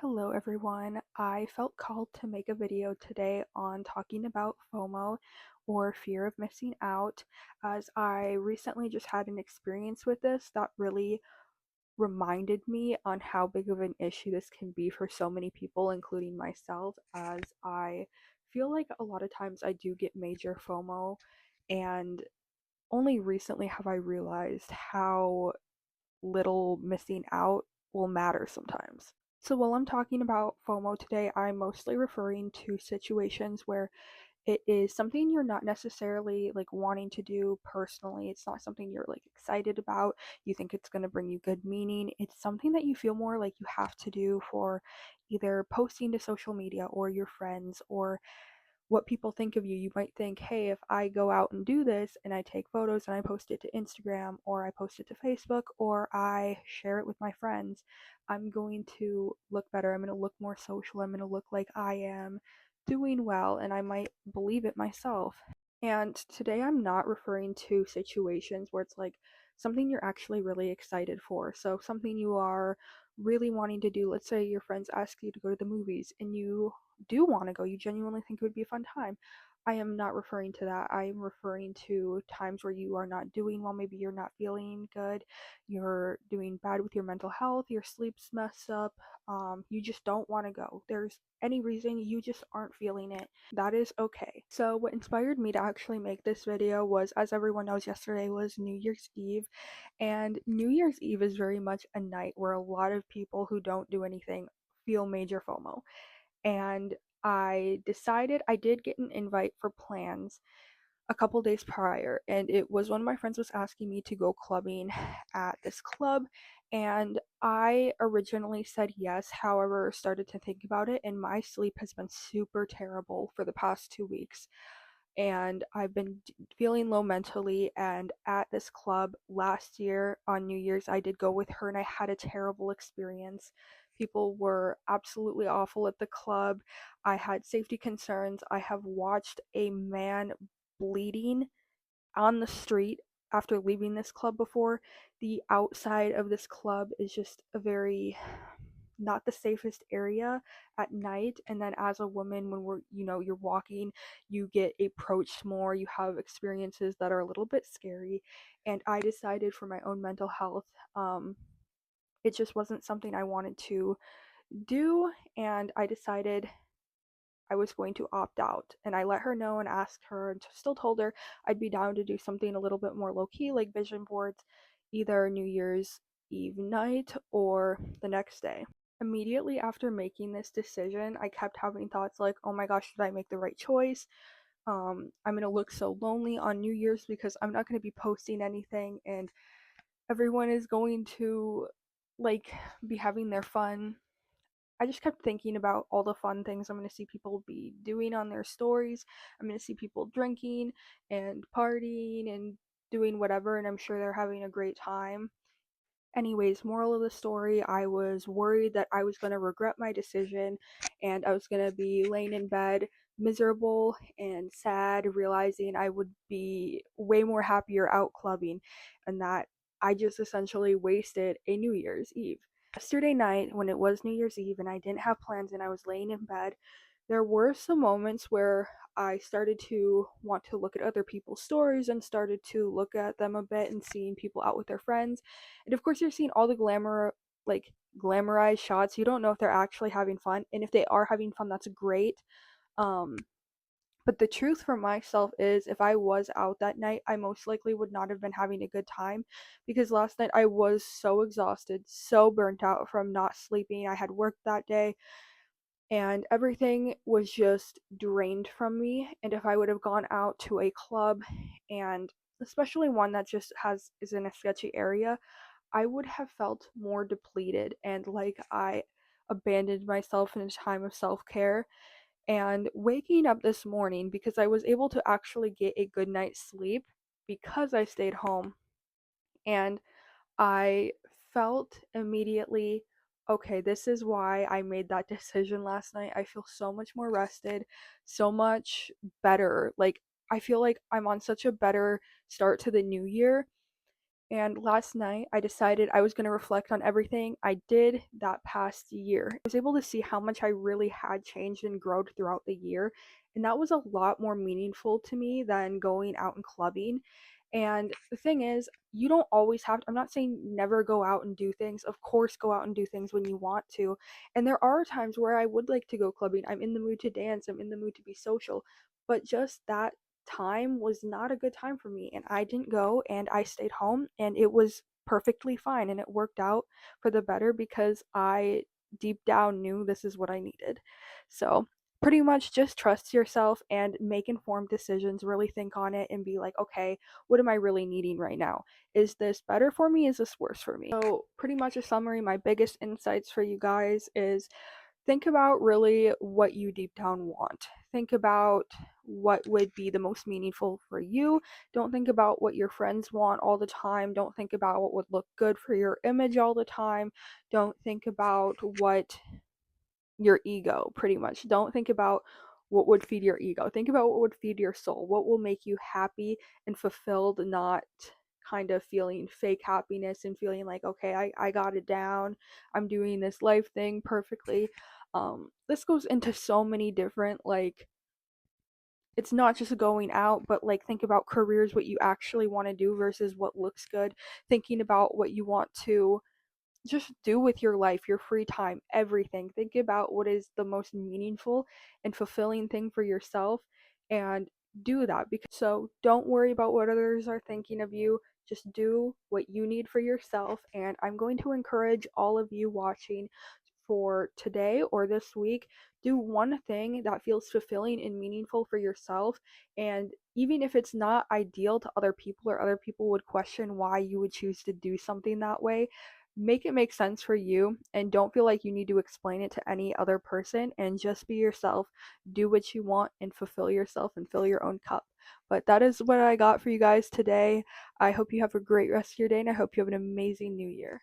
Hello everyone. I felt called to make a video today on talking about FOMO or fear of missing out, as I recently just had an experience with this that really reminded me on how big of an issue this can be for so many people, including myself, as I feel like a lot of times I do get major FOMO, and only recently have I realized how little missing out will matter sometimes. So, while I'm talking about FOMO today, I'm mostly referring to situations where it is something you're not necessarily like wanting to do personally. It's not something you're like excited about. You think it's going to bring you good meaning. It's something that you feel more like you have to do for either posting to social media or your friends or what people think of you. You might think, hey, if I go out and do this and I take photos and I post it to Instagram or I post it to Facebook or I share it with my friends, I'm going to look better. I'm going to look more social. I'm going to look like I am doing well, and I might believe it myself. And today I'm not referring to situations where it's like something you're actually really excited for. So, something you are really wanting to do. Let's say your friends ask you to go to the movies and you do want to go, you genuinely think it would be a fun time. I am not referring to that. I am referring to times where you are not doing well. Maybe you're not feeling good. You're doing bad with your mental health. Your sleep's messed up. You just don't want to go. There's any reason you just aren't feeling it. That is okay. So, what inspired me to actually make this video was, as everyone knows, yesterday was New Year's Eve. And New Year's Eve is very much a night where a lot of people who don't do anything feel major FOMO. And I decided I did get an invite for plans a couple days prior, and it was one of my friends was asking me to go clubbing at this club, and I originally said yes. However, started to think about it, and my sleep has been super terrible for the past 2 weeks, and I've been feeling low mentally. And at this club last year on New Year's, I did go with her, and I had a terrible experience. People were absolutely awful at the club. I had safety concerns. I have watched a man bleeding on the street after leaving this club before. The outside of this club is just a very not the safest area at night, and then as a woman, when you're walking, you get approached more, you have experiences that are a little bit scary. And I decided for my own mental health, it just wasn't something I wanted to do, and I decided I was going to opt out. And I let her know and asked her and still told her I'd be down to do something a little bit more low key, like vision boards, either New Year's Eve night or the next day. Immediately after making this decision, I kept having thoughts like, oh my gosh, did I make the right choice? I'm gonna look so lonely on New Year's because I'm not gonna be posting anything, and everyone is going to like be having their fun. I just kept thinking about all the fun things I'm going to see people be doing on their stories. I'm going to see people drinking and partying and doing whatever, and I'm sure they're having a great time. Anyways, moral of the story, I was worried that I was going to regret my decision and I was going to be laying in bed miserable and sad, realizing I would be way more happier out clubbing, and that I just essentially wasted a New Year's Eve. Yesterday night, when it was New Year's Eve and I didn't have plans and I was laying in bed, there were some moments where I started to want to look at other people's stories and started to look at them a bit and seeing people out with their friends. And of course, you're seeing all the glamorized shots. You don't know if they're actually having fun. And if they are having fun, that's great. Um, but the truth for myself is, if I was out that night, I most likely would not have been having a good time, because last night I was so exhausted, so burnt out from not sleeping. I had work that day and everything was just drained from me. And if I would have gone out to a club, and especially one that just has is in a sketchy area, I would have felt more depleted and like I abandoned myself in a time of self-care. And waking up this morning, because I was able to actually get a good night's sleep because I stayed home, and I felt immediately, okay, this is why I made that decision last night. I feel so much more rested, so much better. Like, I feel like I'm on such a better start to the new year. And last night, I decided I was going to reflect on everything I did that past year. I was able to see how much I really had changed and grown throughout the year. And that was a lot more meaningful to me than going out and clubbing. And the thing is, you don't always have to, I'm not saying never go out and do things. Of course, go out and do things when you want to. And there are times where I would like to go clubbing. I'm in the mood to dance, I'm in the mood to be social. But just that time was not a good time for me, and I didn't go, and I stayed home, and it was perfectly fine, and it worked out for the better because I deep down knew this is what I needed. So pretty much just trust yourself and make informed decisions. Really think on it and be like, okay, what am I really needing right now? Is this better for me? Is this worse for me? So pretty much a summary, my biggest insights for you guys is think about really what you deep down want. Think about what would be the most meaningful for you. Don't think about what your friends want all the time. Don't think about what would look good for your image all the time. Don't think about what your ego, pretty much. Don't think about what would feed your ego. Think about what would feed your soul. What will make you happy and fulfilled, not kind of feeling fake happiness and feeling like, okay, I got it down. I'm doing this life thing perfectly. This goes into so many different, like, it's not just going out, but like think about careers, what you actually want to do versus what looks good. Thinking about what you want to just do with your life, your free time, everything. Think about what is the most meaningful and fulfilling thing for yourself and do that. Because so don't worry about what others are thinking of you. Just do what you need for yourself. And I'm going to encourage all of you watching for today or this week, do one thing that feels fulfilling and meaningful for yourself. And even if it's not ideal to other people or other people would question why you would choose to do something that way, make it make sense for you and don't feel like you need to explain it to any other person, and just be yourself, do what you want and fulfill yourself and fill your own cup. But that is what I got for you guys today. I hope you have a great rest of your day, and I hope you have an amazing new year.